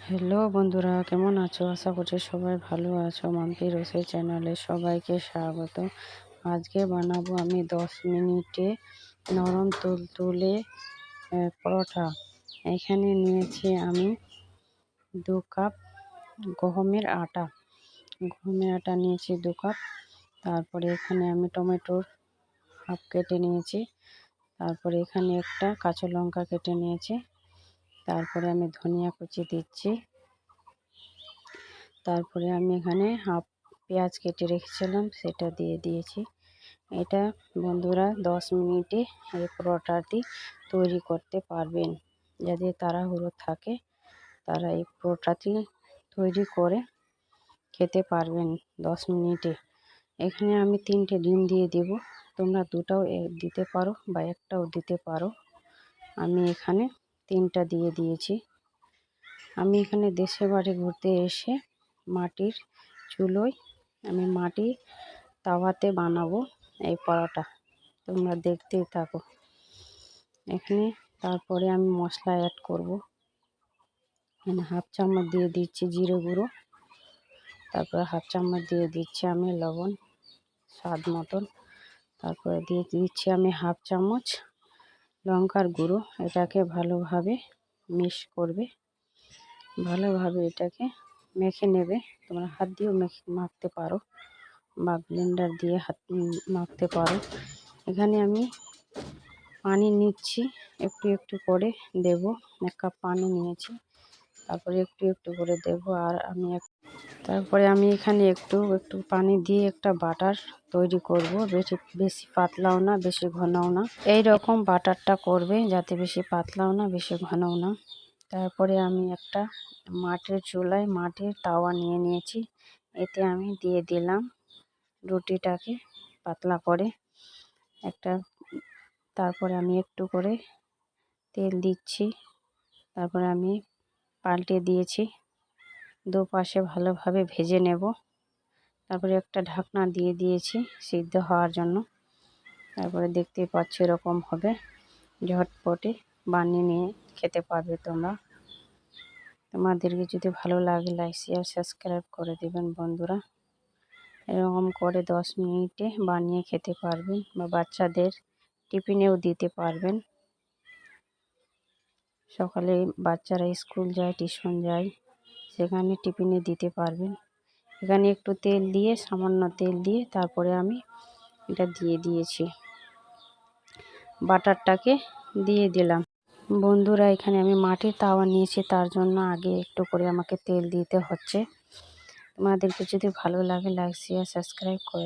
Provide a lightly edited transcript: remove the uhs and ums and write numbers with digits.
Hello বন্ধুরা, কেমন আছো? আশা করছি সবাই ভালো আছো। মাম্পি রসোই চ্যানেলে সবাইকে স্বাগত। আজকে বানাবো আমি 10 মিনিটে নরম তুলতুলে পরোটা। এখানে নিয়েছি আমি 2 কাপ গহমের আটা। নিয়েছি 2 কাপ। তারপরে এখানে আমি টমেটোর হাফ কেটে নিয়েছি। তারপরে এখানে একটা কাঁচা লঙ্কা কেটে নিয়েছি। তারপরে আমি ধনিয়া কুচি দিচ্ছি। তারপরে আমি এখানে হাফ পেঁয়াজ কেটে রেখেছিলাম, সেটা দিয়ে দিয়েছি। এটা বন্ধুরা 10 মিনিটে এই পরোটাটি তৈরি করতে পারবেন। যাদের তাড়াহুড়ো থাকে তারা এই পরোটাটি তৈরি করে খেতে পারবেন 10 মিনিটে। এখানে আমি 3টে ডিম দিয়ে দেব। তোমরা 2টাও দিতে পারো বা একটাও দিতে পারো। আমি এখানে 3টা দিয়ে দিয়েছি। আমি এখানে দেশের বাড়ি ঘুরতে এসে মাটির চুলোয় আমি মাটির তাওয়াতে বানাবো এই পরোটা। তোমরা দেখতেই থাকো। এখানে তারপরে আমি মশলা অ্যাড করব। এখানে হাফ চামচ দিয়ে দিচ্ছি জিরে গুঁড়ো। তারপরে হাফ চামচ দিয়ে দিচ্ছি আমি লবণ স্বাদ মতন। তারপরে দিয়ে দিচ্ছি আমি হাফ চামচ লঙ্কার গুঁড়ো। এটাকে ভালোভাবে মিক্স করবে, ভালোভাবে এটাকে মেখে নেবে। তোমরা হাত দিয়েও মাখতে পারো বা ব্লেন্ডার দিয়ে হাত মাখতে পারো। এখানে আমি পানি নিচ্ছি, একটু একটু করে দেব। 1 কাপ পানি নিয়েছি, তারপরে একটু একটু করে দেব। আর তারপরে আমি এখানে একটু একটু পানি দিয়ে একটা বাটার তৈরি করব। বেশি পাতলাও না, বেশি ঘনও না। এই রকম বাটারটা করবে, যাতে বেশি পাতলাও না, বেশি ঘনও না। তারপরে আমি একটা মাটির চুলায় মাটির তাওয়া নিয়ে নিয়েছি। এতে আমি দিয়ে দিলাম রুটিটাকে পাতলা করে একটা। তারপরে আমি একটু করে তেল দিচ্ছি। তারপরে আমি পাল্টে দিয়েছি, দুপাশে ভালোভাবে ভেজে নেব। তারপরে একটা ঢাকনা দিয়ে দিয়েছি সিদ্ধ হওয়ার জন্য। তারপরে দেখতেই পাচ্ছ এরকম হবে। ঝটপটে বানিয়ে নিয়ে খেতে পারবে তোমরা। তোমাদেরকে যদি ভালো লাগে লাইক শেয়ার সাবস্ক্রাইব করে দেবেন বন্ধুরা। এরকম করে 10 মিনিটে বানিয়ে খেতে পারবেন বা বাচ্চাদের টিফিনেও দিতে পারবেন। সকালে বাচ্চারা স্কুল যায়, টিউশন যায়, সেখানে টিফিনে দিতে পারবেন। এখানে একটু তেল দিয়ে, সামান্য তেল দিয়ে তারপরে আমি এটা দিয়ে দিয়েছি, বাটারটাকে দিয়ে দিলাম। বন্ধুরা, এখানে আমি মাটির তাওয়া নিয়েছি, তার জন্য আগে একটু করে আমাকে তেল দিতে হচ্ছে। তোমাদেরকে যদি ভালো লাগে লাইক শেয়ার সাবস্ক্রাইব করে